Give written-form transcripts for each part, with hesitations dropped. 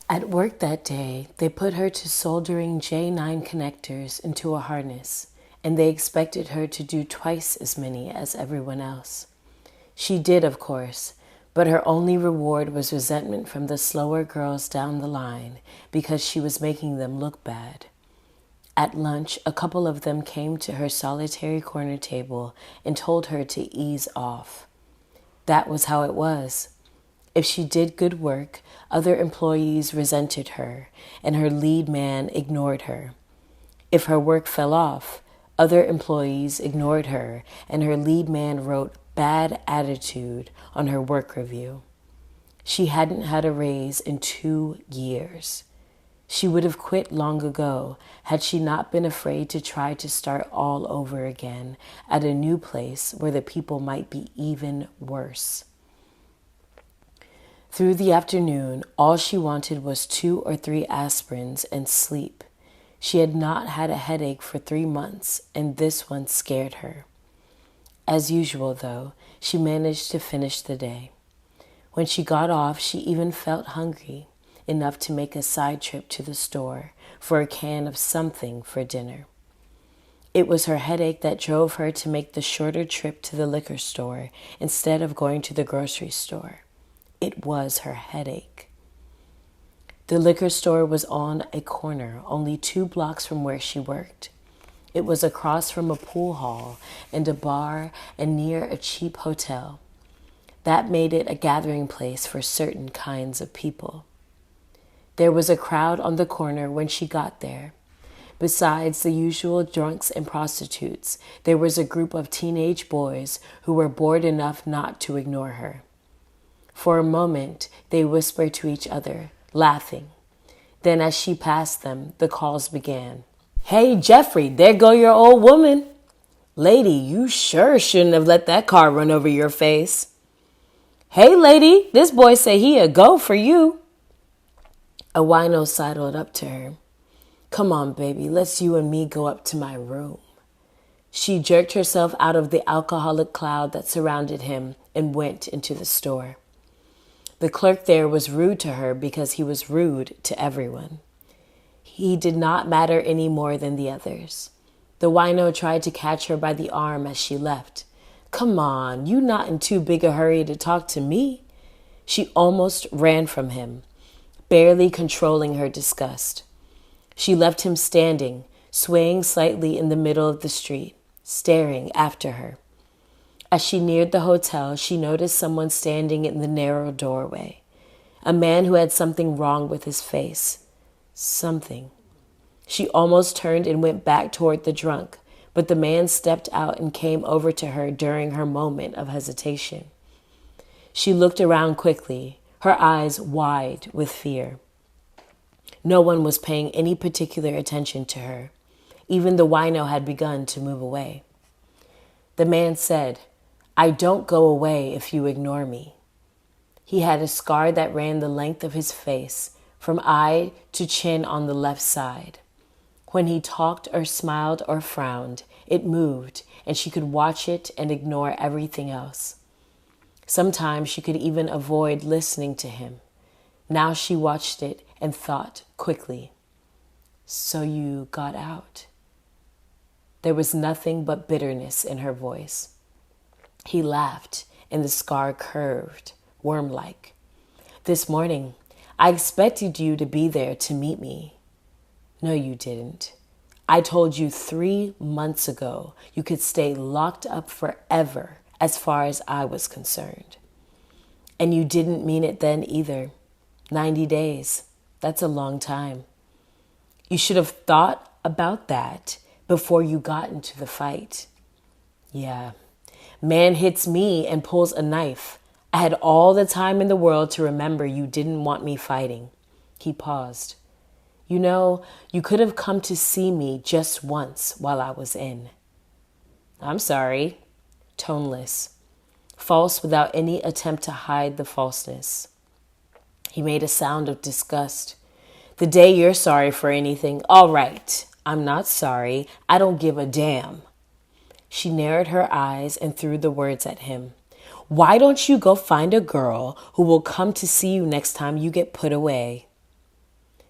At work that day, they put her to soldering J9 connectors into a harness, and they expected her to do twice as many as everyone else. She did, of course, but her only reward was resentment from the slower girls down the line because she was making them look bad. At lunch, a couple of them came to her solitary corner table and told her to ease off. That was how it was. If she did good work, other employees resented her, and her lead man ignored her. If her work fell off, other employees ignored her, and her lead man wrote bad attitude on her work review. She hadn't had a raise in 2 years. She would have quit long ago had she not been afraid to try to start all over again at a new place where the people might be even worse. Through the afternoon, all she wanted was 2 or 3 aspirins and sleep. She had not had a headache for 3 months, and this one scared her. As usual, though, she managed to finish the day. When she got off, she even felt hungry, enough to make a side trip to the store for a can of something for dinner. It was her headache that drove her to make the shorter trip to the liquor store instead of going to the grocery store. It was her headache. The liquor store was on a corner, only 2 blocks from where she worked. It was across from a pool hall and a bar and near a cheap hotel. That made it a gathering place for certain kinds of people. There was a crowd on the corner when she got there. Besides the usual drunks and prostitutes, there was a group of teenage boys who were bored enough not to ignore her. For a moment, they whispered to each other, laughing. Then as she passed them, the calls began. "Hey, Jeffrey, there go your old woman. Lady, you sure shouldn't have let that car run over your face. Hey, lady, this boy say he a go for you." A wino sidled up to her. "Come on, baby, let's you and me go up to my room." She jerked herself out of the alcoholic cloud that surrounded him and went into the store. The clerk there was rude to her because he was rude to everyone. He did not matter any more than the others. The wino tried to catch her by the arm as she left. "Come on, you not in too big a hurry to talk to me." She almost ran from him, barely controlling her disgust. She left him standing, swaying slightly in the middle of the street, staring after her. As she neared the hotel, she noticed someone standing in the narrow doorway. A man who had something wrong with his face. Something. She almost turned and went back toward the drunk, but the man stepped out and came over to her during her moment of hesitation. She looked around quickly, her eyes wide with fear. No one was paying any particular attention to her. Even the wino had begun to move away. The man said, "I don't go away if you ignore me." He had a scar that ran the length of his face, from eye to chin on the left side. When he talked or smiled or frowned, it moved, and she could watch it and ignore everything else. Sometimes she could even avoid listening to him. Now she watched it and thought quickly, "So you got out?" There was nothing but bitterness in her voice. He laughed, and the scar curved, worm-like. "This morning, I expected you to be there to meet me." "No, you didn't. I told you 3 months ago you could stay locked up forever as far as I was concerned. And you didn't mean it then either. 90 days. That's a long time. You should have thought about that before you got into the fight." "Yeah. Man hits me and pulls a knife. I had all the time in the world to remember you didn't want me fighting." He paused. "You know, you could have come to see me just once while I was in." "I'm sorry." Toneless. False without any attempt to hide the falseness. He made a sound of disgust. "The day you're sorry for anything, all right. I'm not sorry. I don't give a damn." She narrowed her eyes and threw the words at him. "Why don't you go find a girl who will come to see you next time you get put away?"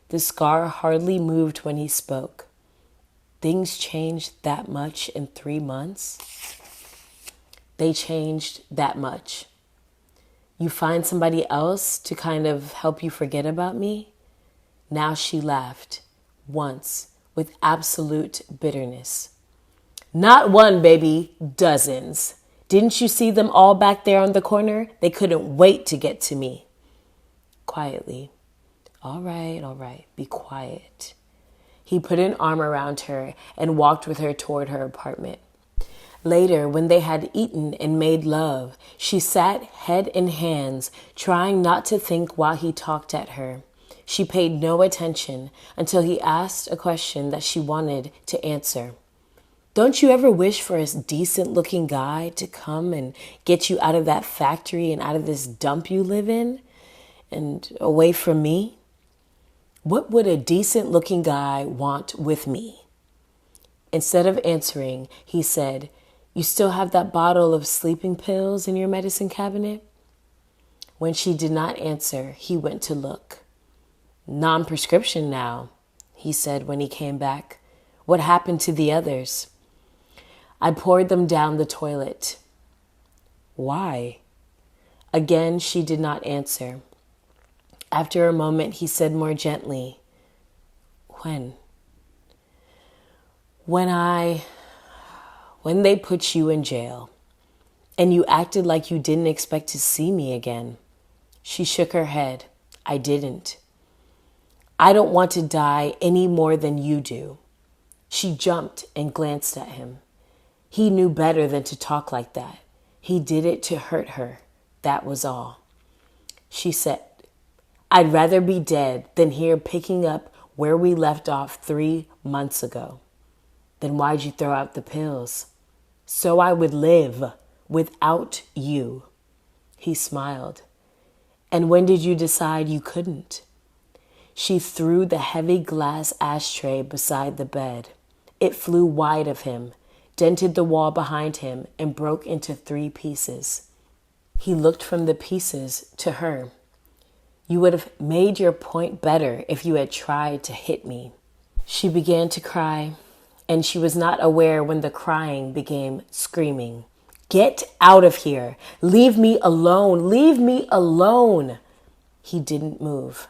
The scar hardly moved when he spoke. Things changed that much in 3 months? They changed that much. You find somebody else to kind of help you forget about me? Now she laughed, once, with absolute bitterness. Not one, baby, dozens. Didn't you see them all back there on the corner? They couldn't wait to get to me. Quietly. All right, be quiet. He put an arm around her and walked with her toward her apartment. Later, when they had eaten and made love, she sat head in hands, trying not to think while he talked at her. She paid no attention until he asked a question that she wanted to answer. Don't you ever wish for a decent-looking guy to come and get you out of that factory and out of this dump you live in and away from me? What would a decent-looking guy want with me? Instead of answering, he said, You still have that bottle of sleeping pills in your medicine cabinet? When she did not answer, he went to look. Non-prescription now, he said when he came back. What happened to the others? I poured them down the toilet. Why? Again, she did not answer. After a moment, he said more gently, When they put you in jail, and you acted like you didn't expect to see me again. She shook her head. I didn't. I don't want to die any more than you do. She jumped and glanced at him. He knew better than to talk like that. He did it to hurt her. That was all. She said, I'd rather be dead than here picking up where we left off 3 months ago. Then why'd you throw out the pills? So I would live without you. He smiled. And when did you decide you couldn't? She threw the heavy glass ashtray beside the bed. It flew wide of him, dented the wall behind him, and broke into 3 pieces. He looked from the pieces to her. You would have made your point better if you had tried to hit me. She began to cry, and she was not aware when the crying became screaming. Get out of here. Leave me alone. Leave me alone. He didn't move.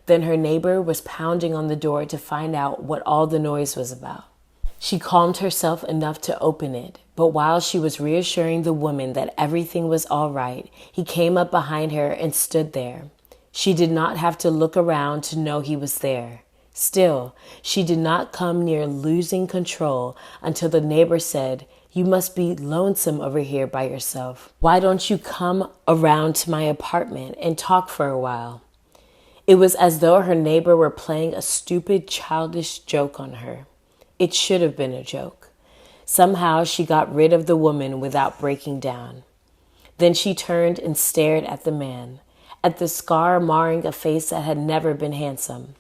Then her neighbor was pounding on the door to find out what all the noise was about. She calmed herself enough to open it, but while she was reassuring the woman that everything was all right, he came up behind her and stood there. She did not have to look around to know he was there. Still, she did not come near losing control until the neighbor said, You must be lonesome over here by yourself. Why don't you come around to my apartment and talk for a while? It was as though her neighbor were playing a stupid, childish joke on her. It should have been a joke. Somehow she got rid of the woman without breaking down. Then she turned and stared at the man, at the scar marring a face that had never been handsome.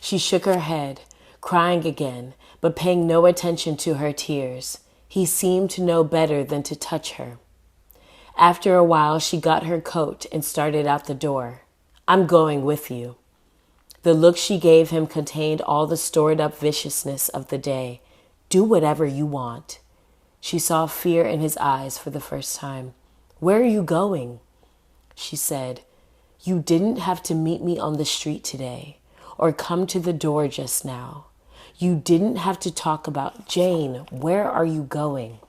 She shook her head, crying again, but paying no attention to her tears. He seemed to know better than to touch her. After a while, she got her coat and started out the door. I'm going with you. The look she gave him contained all the stored-up viciousness of the day. Do whatever you want. She saw fear in his eyes for the first time. Where are you going? She said, You didn't have to meet me on the street today or come to the door just now. You didn't have to talk about Jane. Where are you going?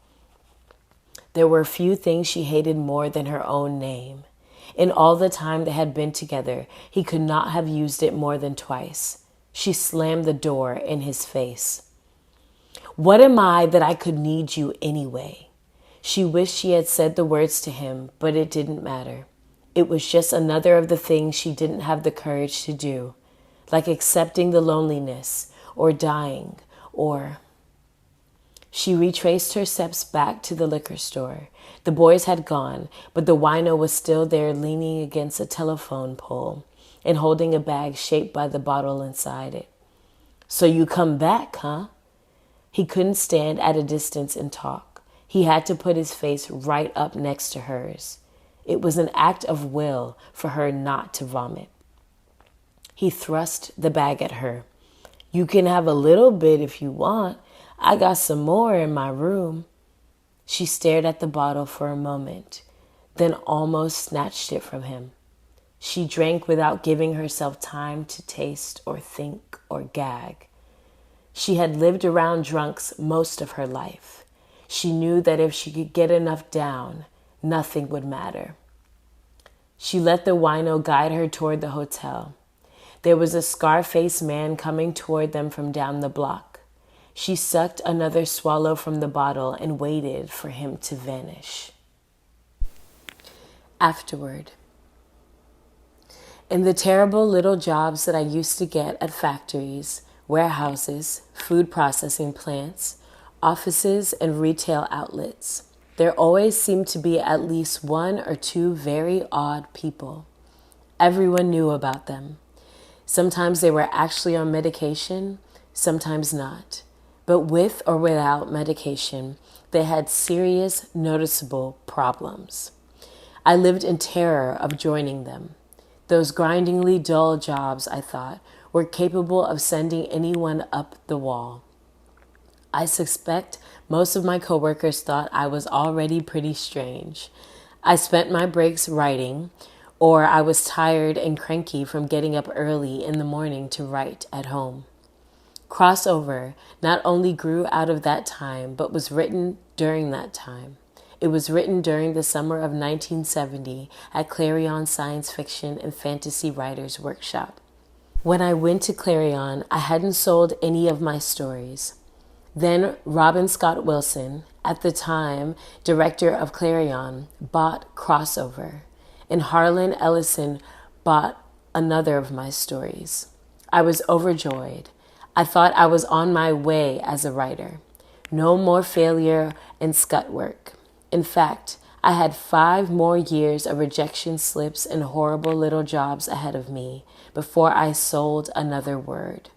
There were few things she hated more than her own name. In all the time they had been together, he could not have used it more than twice. She slammed the door in his face. What am I that I could need you anyway? She wished she had said the words to him, but it didn't matter. It was just another of the things she didn't have the courage to do, like accepting the loneliness, or dying, or... She retraced her steps back to the liquor store. The boys had gone, but the wino was still there leaning against a telephone pole and holding a bag shaped by the bottle inside it. So you come back, huh? He couldn't stand at a distance and talk. He had to put his face right up next to hers. It was an act of will for her not to vomit. He thrust the bag at her. "You can have a little bit if you want. I got some more in my room." She stared at the bottle for a moment, then almost snatched it from him. She drank without giving herself time to taste or think or gag. She had lived around drunks most of her life. She knew that if she could get enough down, nothing would matter. She let the wino guide her toward the hotel. There was a scar-faced man coming toward them from down the block. She sucked another swallow from the bottle and waited for him to vanish. Afterword. In the terrible little jobs that I used to get at factories, warehouses, food processing plants, offices, and retail outlets, there always seemed to be at least one or two very odd people. Everyone knew about them. Sometimes they were actually on medication, sometimes not. But with or without medication, they had serious, noticeable problems. I lived in terror of joining them. Those grindingly dull jobs, I thought, were capable of sending anyone up the wall. I suspect most of my coworkers thought I was already pretty strange. I spent my breaks writing, or I was tired and cranky from getting up early in the morning to write at home. Crossover not only grew out of that time, but was written during that time. It was written during the summer of 1970 at Clarion Science Fiction and Fantasy Writers Workshop. When I went to Clarion, I hadn't sold any of my stories. Then Robin Scott Wilson, at the time director of Clarion, bought Crossover, and Harlan Ellison bought another of my stories. I was overjoyed. I thought I was on my way as a writer. No more failure and scut work. In fact, I had 5 more years of rejection slips and horrible little jobs ahead of me before I sold another word.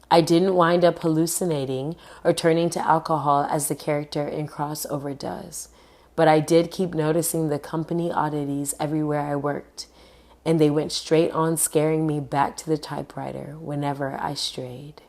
I didn't wind up hallucinating or turning to alcohol as the character in Crossover does, but I did keep noticing the company oddities everywhere I worked, and they went straight on scaring me back to the typewriter whenever I strayed.